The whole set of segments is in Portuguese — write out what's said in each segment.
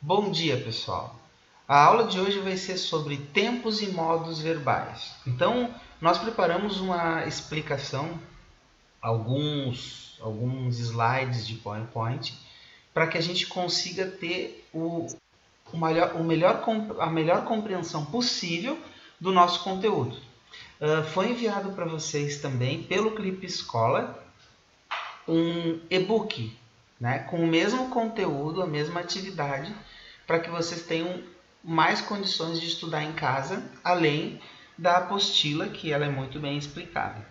Bom dia, pessoal. A aula de hoje vai ser sobre tempos e modos verbais. Então, nós preparamos uma explicação, alguns slides de PowerPoint, para que a gente consiga ter a melhor compreensão possível do nosso conteúdo. Foi enviado para vocês também, pelo Clipe Escola, um e-book, né, com o mesmo conteúdo, a mesma atividade, para que vocês tenham mais condições de estudar em casa, além da apostila, que ela é muito bem explicada.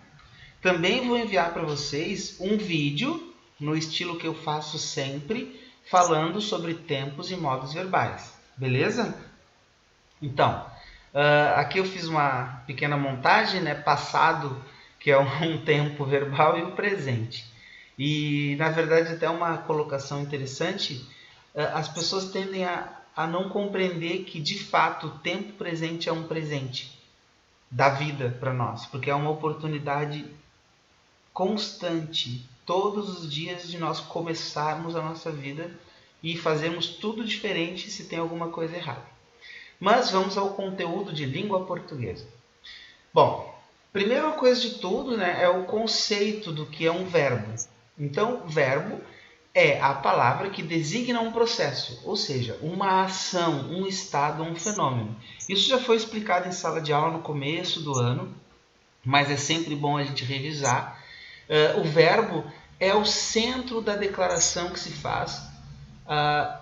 Também vou enviar para vocês um vídeo, no estilo que eu faço sempre, falando sobre tempos e modos verbais. Beleza? Então, aqui eu fiz uma pequena montagem, né? Passado, que é um tempo verbal, e o presente. E, na verdade, até uma colocação interessante, as pessoas tendem a não compreender que, de fato, o tempo presente é um presente da vida para nós, porque é uma oportunidade constante, todos os dias, de nós começarmos a nossa vida e fazermos tudo diferente se tem alguma coisa errada. Mas vamos ao conteúdo de língua portuguesa. Bom, primeira coisa de tudo, né, é o conceito do que é um verbo. Então, verbo é a palavra que designa um processo, ou seja, uma ação, um estado, um fenômeno. Isso já foi explicado em sala de aula no começo do ano, mas é sempre bom a gente revisar. O verbo é o centro da declaração que se faz,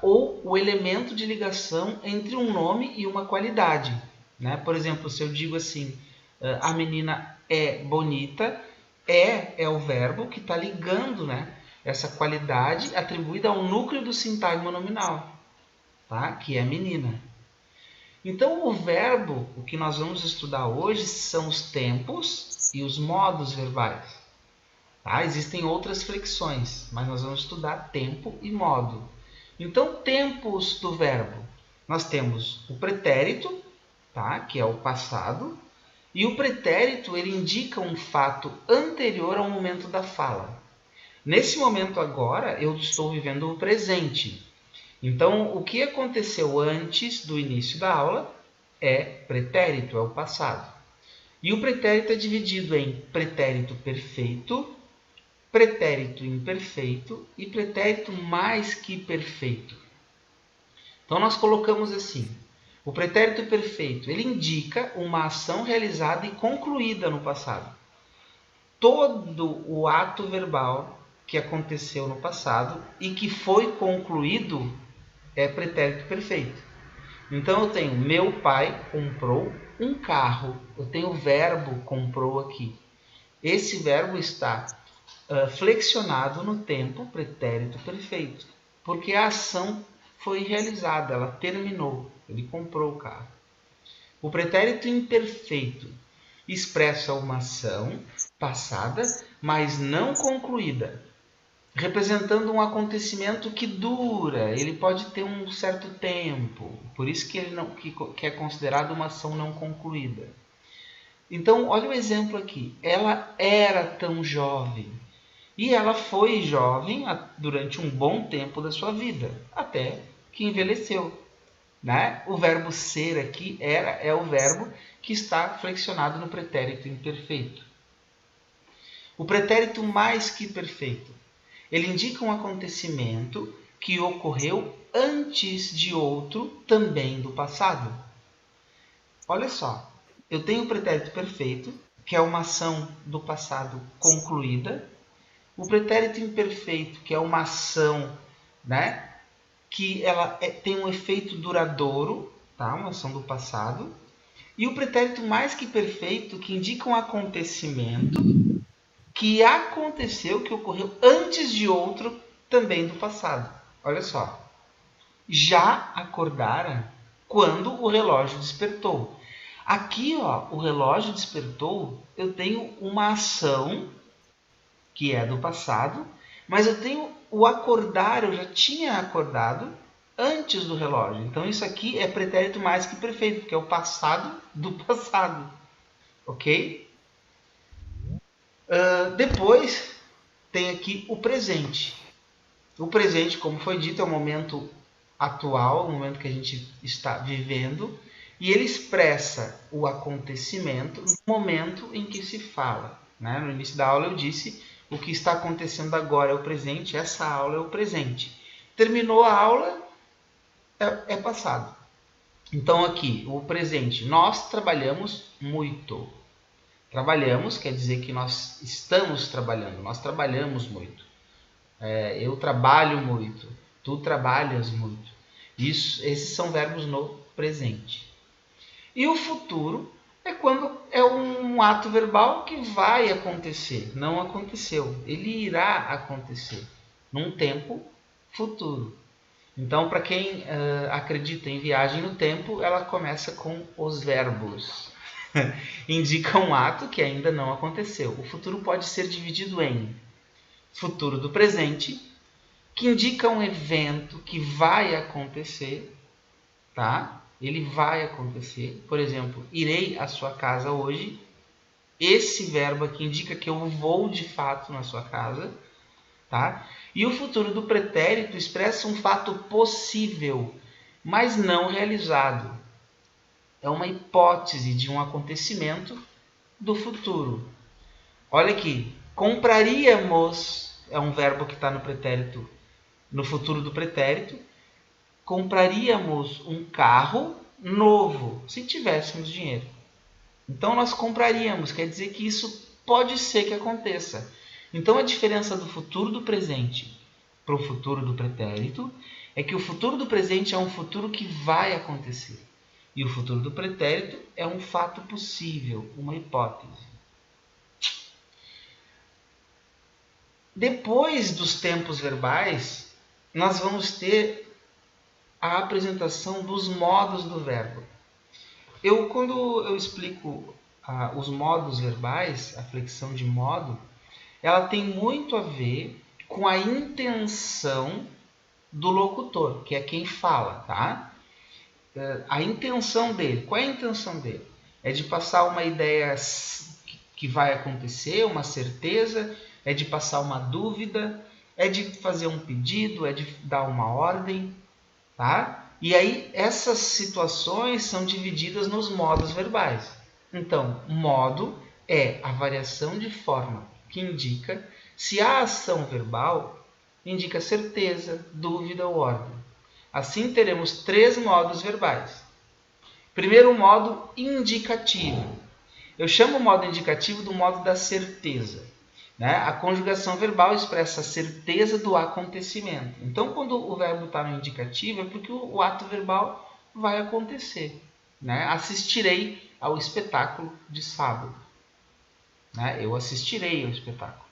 ou o elemento de ligação entre um nome e uma qualidade. Né? Por exemplo, se eu digo assim, a menina é bonita, é o verbo que está ligando, né, essa qualidade atribuída ao núcleo do sintagma nominal, tá? Que é menina. Então, o verbo, o que nós vamos estudar hoje, são os tempos e os modos verbais. Tá? Existem outras flexões, mas nós vamos estudar tempo e modo. Então, tempos do verbo. Nós temos o pretérito, tá? Que é o passado, e o pretérito ele indica um fato anterior ao momento da fala. Nesse momento agora, eu estou vivendo o presente. Então, o que aconteceu antes do início da aula é pretérito, é o passado. E o pretérito é dividido em pretérito perfeito, pretérito imperfeito e pretérito mais que perfeito. Então, nós colocamos assim: o pretérito perfeito ele indica uma ação realizada e concluída no passado. Todo o ato verbal que aconteceu no passado e que foi concluído é pretérito perfeito. Então eu tenho meu pai comprou um carro. Eu tenho o verbo comprou aqui. Esse verbo está flexionado no tempo pretérito perfeito, porque a ação foi realizada, ela terminou, ele comprou o carro. O pretérito imperfeito expressa uma ação passada, mas não concluída, representando um acontecimento que dura, ele pode ter um certo tempo, por isso que ele não, que é considerado uma ação não concluída. Então, olha o exemplo aqui. Ela era tão jovem. E ela foi jovem durante um bom tempo da sua vida, até que envelheceu. Né? O verbo ser aqui é o verbo que está flexionado no pretérito imperfeito. O pretérito mais que perfeito. Ele indica um acontecimento que ocorreu antes de outro também do passado. Olha só, eu tenho o pretérito perfeito, que é uma ação do passado concluída. O pretérito imperfeito, que é uma ação, né, que ela tem um efeito duradouro, tá? Uma ação do passado. E o pretérito mais que perfeito, que indica um acontecimento que aconteceu, que ocorreu antes de outro também do passado. Olha só. Já acordara quando o relógio despertou. Aqui, ó, o relógio despertou, eu tenho uma ação que é do passado, mas eu tenho o acordar, eu já tinha acordado antes do relógio. Então isso aqui é pretérito mais que perfeito, porque é o passado do passado. Ok? Depois tem aqui o presente. O presente, como foi dito, é o momento atual, o momento que a gente está vivendo, e ele expressa o acontecimento no momento em que se fala. Né? No início da aula eu disse o que está acontecendo agora é o presente, essa aula é o presente. Terminou a aula, é passado. Então aqui, o presente, nós trabalhamos muito. Trabalhamos quer dizer que nós estamos trabalhando, nós trabalhamos muito. Eu trabalho muito, tu trabalhas muito. Esses são verbos no presente. E o futuro é quando é um ato verbal que vai acontecer, não aconteceu, ele irá acontecer num tempo futuro. Então, para quem acredita em viagem no tempo, ela começa com os verbos. Indica um ato que ainda não aconteceu. O futuro pode ser dividido em futuro do presente, que indica um evento que vai acontecer, tá? Ele vai acontecer. Por exemplo, irei à sua casa hoje. Esse verbo aqui indica que eu vou de fato na sua casa, tá? E o futuro do pretérito expressa um fato possível, mas não realizado. É uma hipótese de um acontecimento do futuro. Olha aqui, compraríamos é um verbo que está no pretérito, no futuro do pretérito. Compraríamos um carro novo se tivéssemos dinheiro. Então nós compraríamos, quer dizer que isso pode ser que aconteça. Então a diferença do futuro do presente para o futuro do pretérito é que o futuro do presente é um futuro que vai acontecer. E o futuro do pretérito é um fato possível, uma hipótese. Depois dos tempos verbais, nós vamos ter a apresentação dos modos do verbo. Quando eu explico os modos verbais, a flexão de modo, ela tem muito a ver com a intenção do locutor, que é quem fala, tá? A intenção dele, qual é a intenção dele? É de passar uma ideia que vai acontecer, uma certeza, é de passar uma dúvida, é de fazer um pedido, é de dar uma ordem, tá? E aí essas situações são divididas nos modos verbais. Então, modo é a variação de forma que indica se a ação verbal indica certeza, dúvida ou ordem. Assim, teremos 3 modos verbais. Primeiro, o modo indicativo. Eu chamo o modo indicativo do modo da certeza. Né? A conjugação verbal expressa a certeza do acontecimento. Então, quando o verbo está no indicativo, é porque o ato verbal vai acontecer. Né? Assistirei ao espetáculo de sábado. Né? Eu assistirei ao espetáculo.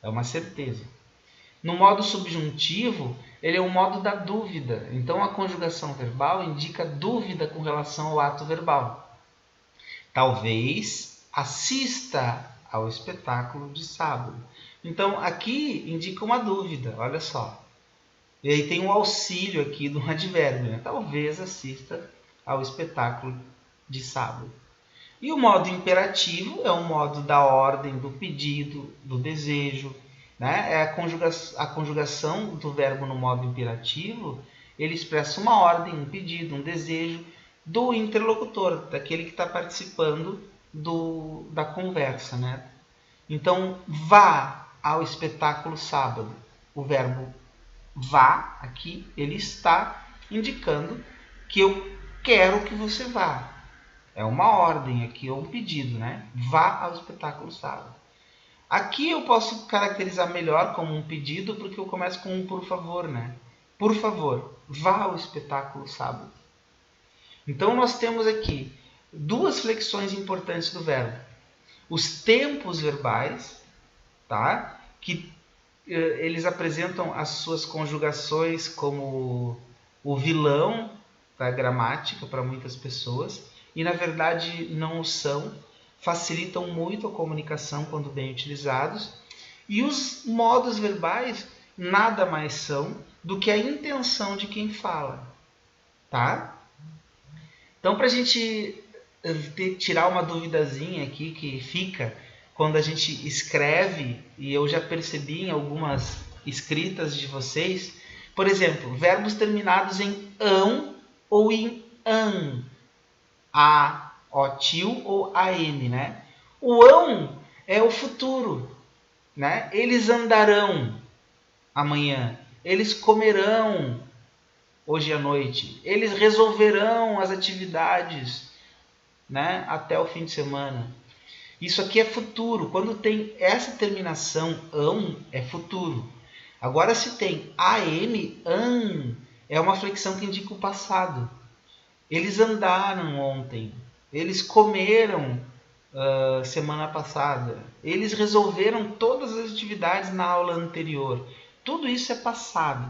É uma certeza. No modo subjuntivo, ele é o modo da dúvida. Então, a conjugação verbal indica dúvida com relação ao ato verbal. Talvez assista ao espetáculo de sábado. Então, aqui indica uma dúvida, olha só. E aí tem um auxílio aqui do advérbio, né? Talvez assista ao espetáculo de sábado. E o modo imperativo é o modo da ordem, do pedido, do desejo. Né? É a conjugação do verbo no modo imperativo, ele expressa uma ordem, um pedido, um desejo do interlocutor, daquele que está participando da conversa. Né? Então, vá ao espetáculo sábado. O verbo vá, aqui, ele está indicando que eu quero que você vá. É uma ordem aqui, é um pedido, né? Vá ao espetáculo sábado. Aqui eu posso caracterizar melhor como um pedido, porque eu começo com um por favor, né? Por favor, vá ao espetáculo sábado. Então, nós temos aqui 2 flexões importantes do verbo. Os tempos verbais, tá? Que eles apresentam as suas conjugações como o vilão da gramática para muitas pessoas, e na verdade não o são, facilitam muito a comunicação quando bem utilizados. E os modos verbais nada mais são do que a intenção de quem fala, tá? Então, para a gente tirar uma duvidazinha aqui que fica quando a gente escreve, e eu já percebi em algumas escritas de vocês, Por exemplo, verbos terminados em ão ou em an. A, o, tio ou an, né? O ão é o futuro, né? Eles andarão amanhã. Eles comerão hoje à noite. Eles resolverão as atividades, né, até o fim de semana. Isso aqui é futuro. Quando tem essa terminação ão, é futuro. Agora, se tem an, é uma flexão que indica o passado. Eles andaram ontem. Eles comeram semana passada. Eles resolveram todas as atividades na aula anterior. Tudo isso é passado.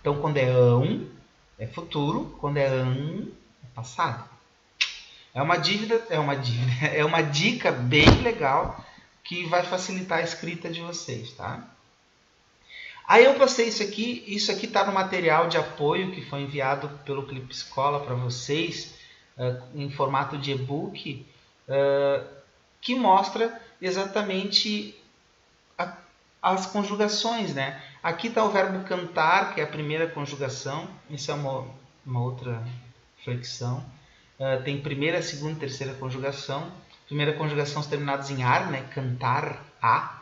Então, quando é ão, é futuro. Quando é an, é passado. É uma dica bem legal que vai facilitar a escrita de vocês, tá? Aí eu passei isso aqui está no material de apoio que foi enviado pelo Clipe Escola para vocês, em formato de e-book, que mostra exatamente as conjugações, né? Aqui está o verbo cantar, que é a primeira conjugação, isso é uma outra flexão. Tem primeira, segunda e terceira conjugação. Primeira conjugação terminadas em ar, né? Cantar, a.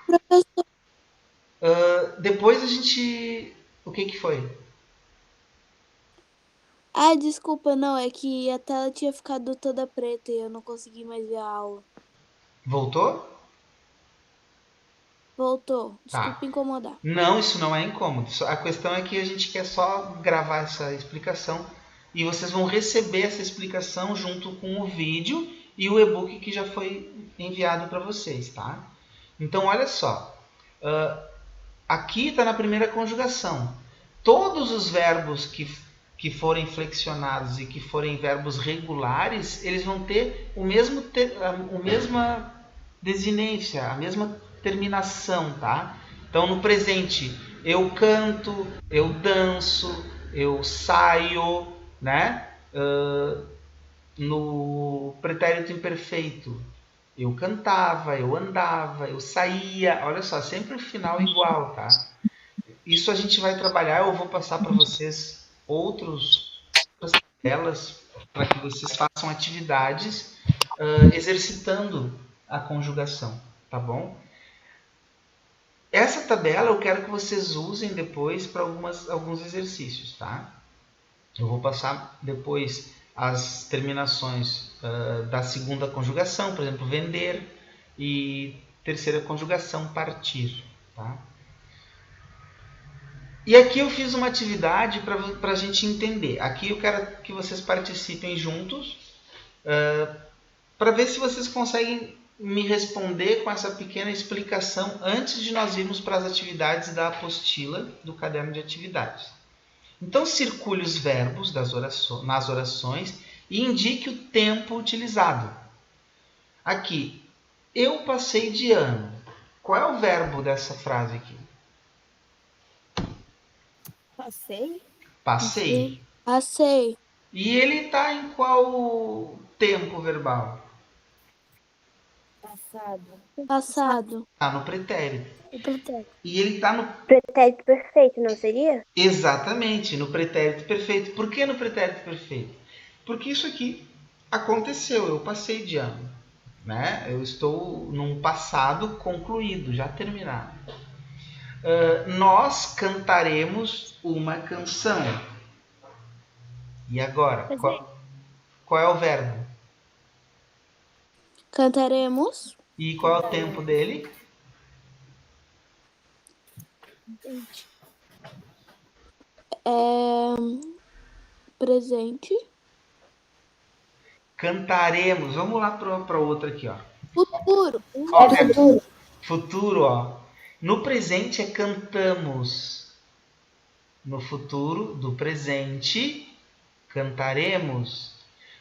Depois a gente... O que foi? Ah, desculpa, não, é que a tela tinha ficado toda preta e eu não consegui mais ver a aula. Voltou? Voltou, Tá. desculpa incomodar. Não, isso não é incômodo. A questão é que a gente quer só gravar essa explicação e vocês vão receber essa explicação junto com o vídeo e o e-book que já foi enviado para vocês, tá? Então, olha só. Aqui está na primeira conjugação. Todos os verbos que forem flexionados e que forem verbos regulares, eles vão ter a mesma desinência, a mesma terminação, tá? Então, no presente, eu canto, eu danço, eu saio, né? No pretérito imperfeito, eu cantava, eu andava, eu saía. Olha só, sempre o final igual, tá? Isso a gente vai trabalhar. Eu vou passar para vocês outras tabelas para que vocês façam atividades exercitando a conjugação, tá bom? Essa tabela eu quero que vocês usem depois para alguns exercícios, tá? Eu vou passar depois as terminações da segunda conjugação, por exemplo, vender, e terceira conjugação, partir, tá? E aqui eu fiz uma atividade para a gente entender. Aqui eu quero que vocês participem juntos para ver se vocês conseguem me responder com essa pequena explicação antes de nós irmos para as atividades da apostila do caderno de atividades. Então, circule os verbos nas orações e indique o tempo utilizado. Aqui, eu passei de ano. Qual é o verbo dessa frase aqui? Passei? Passei. Passei. E ele está em qual tempo verbal? Passado. Passado. Está no pretérito. O pretérito. E ele está no... Pretérito perfeito, não seria? Exatamente, no pretérito perfeito. Por que no pretérito perfeito? Porque isso aqui aconteceu, eu passei de ano, né? Eu estou num passado concluído, já terminado. Nós cantaremos uma canção. E agora, qual é o verbo? Cantaremos. E qual é o tempo dele? Presente. Cantaremos. Vamos lá para outra aqui, ó. Futuro. Ó, futuro. Futuro, ó. No presente é cantamos. No futuro do presente, cantaremos.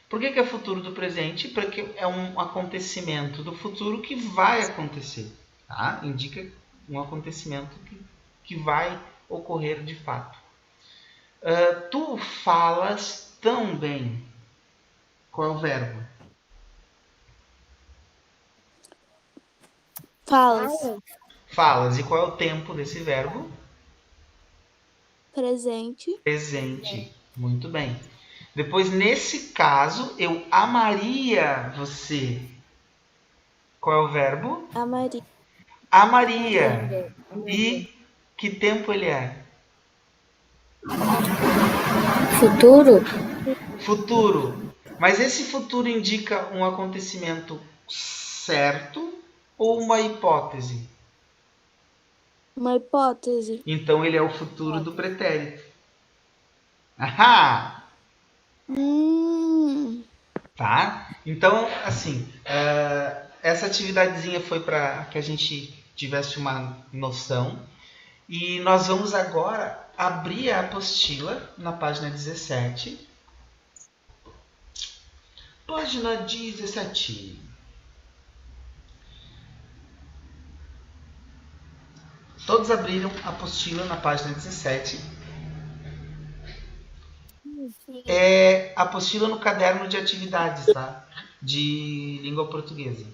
Por que é futuro do presente? Porque é um acontecimento do futuro que vai acontecer. Tá? Indica um acontecimento que vai ocorrer de fato. Tu falas tão bem. Qual é o verbo? Falas. Falas. E qual é o tempo desse verbo? Presente. Presente. Muito bem. Depois, nesse caso, eu amaria você. Qual é o verbo? Amaria. Amaria. E que tempo ele é? Futuro? Futuro. Mas esse futuro indica um acontecimento certo ou uma hipótese? Uma hipótese. Então ele é o futuro do pretérito. Ahá! Tá? Então, assim, essa atividadezinha foi para que a gente tivesse uma noção. E nós vamos agora abrir a apostila na página 17. Página 17. Todos abriram a apostila na página 17. É a apostila no caderno de atividades, tá? De língua portuguesa.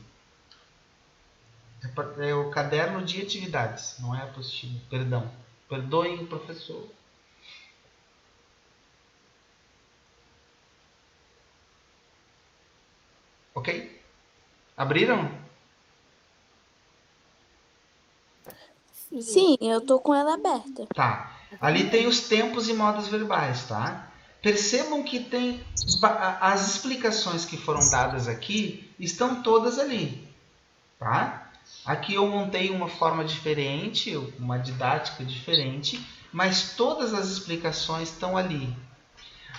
É o caderno de atividades, não é a apostila. Perdão. Perdoem o professor. Ok? Abriram? Sim, eu tô com ela aberta. Tá. Ali tem os tempos e modos verbais, tá? Percebam que tem as explicações que foram dadas aqui estão todas ali, tá? Aqui eu montei uma forma diferente, uma didática diferente, mas todas as explicações estão ali.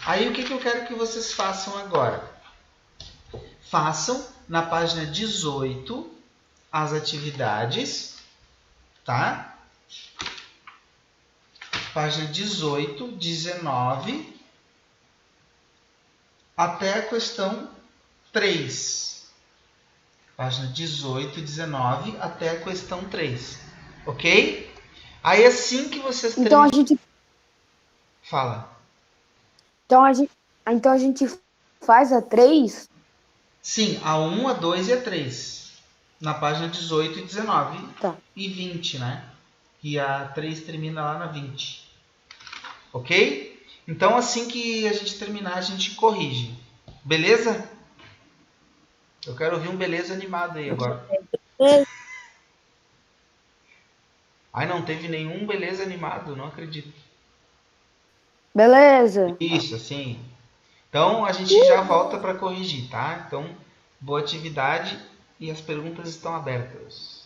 Aí o que eu quero que vocês façam agora? Façam na página 18 as atividades, tá? Página 18, 19, até a questão 3. Página 18, 19, até a questão 3. Ok? Aí assim que vocês Então a terminam... gente, Fala. então a gente faz a 3? Sim, a 1, a 2 e a 3. Na página 18 e 19. Tá. E 20, né? E a 3 termina lá na 20. Ok? Então, assim que a gente terminar, a gente corrige. Beleza? Eu quero ouvir um beleza animado aí agora. Ai, não teve nenhum beleza animado, não acredito. Beleza. Isso, assim. Então, a gente já volta para corrigir, tá? Então, boa atividade e as perguntas estão abertas.